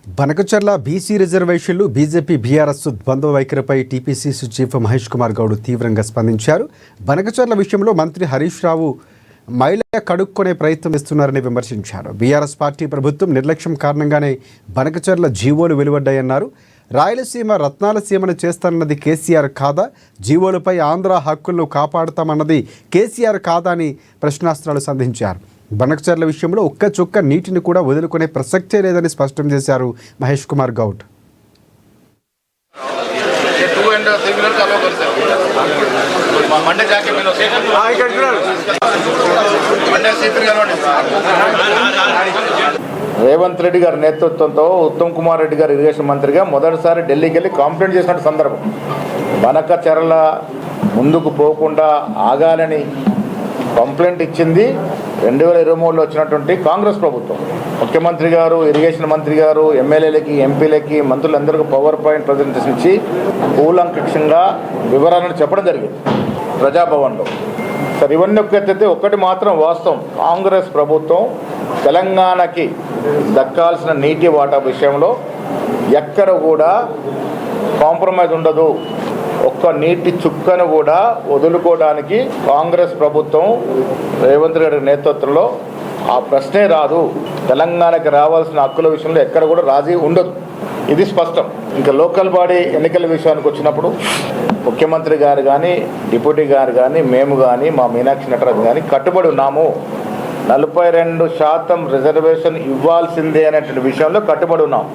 Banakacherla BC రిజర్వేషన్లు BJP BRS ద్వంద్వ వైఖరిపై TPCC chief Mahesh Kumar Goud తీవ్రంగా స్పందించారు. బనకచర్ల విషయంలో మంత్రి హరీష్ రావు మహిళ కడుక్కునే ప్రయత్నం చేస్తున్నారని విమర్శించారు. బీఆర్ఎస్ పార్టీ ప్రభుత్వం నిర్లక్ష్యం కారణంగానే బనకచర్ల జీవోలు వెలువడ్డాయన్నారు. రాయలసీమ రత్నాల సీమను చేస్తానన్నది కేసీఆర్ కాదా, జీవోలపై ఆంధ్ర హక్కులను కాపాడుతామన్నది కేసీఆర్ కాదా అని ప్రశ్నాస్త్రాలు సంధించారు. బనకచర్ల విషయంలో ఒక్క చుక్క నీటిని కూడా వదులుకునే ప్రసక్తే లేదని స్పష్టం చేశారు మహేష్ కుమార్ గౌడ్. రేవంత్ రెడ్డి గారి నేతృత్వంతో ఉత్తమ్ కుమార్ రెడ్డి గారు ఇరిగేషన్ మంత్రిగా మొదటిసారి ఢిల్లీకి వెళ్ళి కంప్లైంట్ చేసిన సందర్భం. బనకచర్ల ముందుకు పోకుండా ఆగాలని కంప్లైంట్ ఇచ్చింది 2023లో వచ్చినటువంటి కాంగ్రెస్ ప్రభుత్వం. ముఖ్యమంత్రి గారు, ఇరిగేషన్ మంత్రి గారు, ఎమ్మెల్యేలకి, ఎంపీలకి, మంత్రులందరికీ పవర్ పాయింట్ ప్రజెంటేషన్ ఇచ్చి కూలంకషంగా వివరాలను చెప్పడం జరిగింది ప్రజాభవన్లో. సరే, ఇవన్నీ ఒక్కటైతే ఒక్కటి మాత్రం వాస్తవం, కాంగ్రెస్ ప్రభుత్వం తెలంగాణకి దక్కాల్సిన నీటి వాటా విషయంలో ఎక్కడ కూడా కాంప్రమైజ్ ఉండదు. ఒక్క నీటి చుక్కను కూడా వదులుకోవడానికి కాంగ్రెస్ ప్రభుత్వం రేవంత్ రెడ్డి నేతృత్వంలో ఆ ప్రశ్నే రాదు. తెలంగాణకి రావాల్సిన హక్కుల విషయంలో ఎక్కడ కూడా రాజీ ఉండదు, ఇది స్పష్టం. ఇంకా లోకల్ బాడీ ఎన్నికల విషయానికి వచ్చినప్పుడు ముఖ్యమంత్రి గారు కానీ, డిప్యూటీ గారు కానీ, మేము కానీ, మా మీనాక్షి నటరాజు కానీ కట్టుబడి ఉన్నాము. 42% రిజర్వేషన్ ఇవ్వాల్సిందే అనేటువంటి విషయంలో కట్టుబడి ఉన్నాం.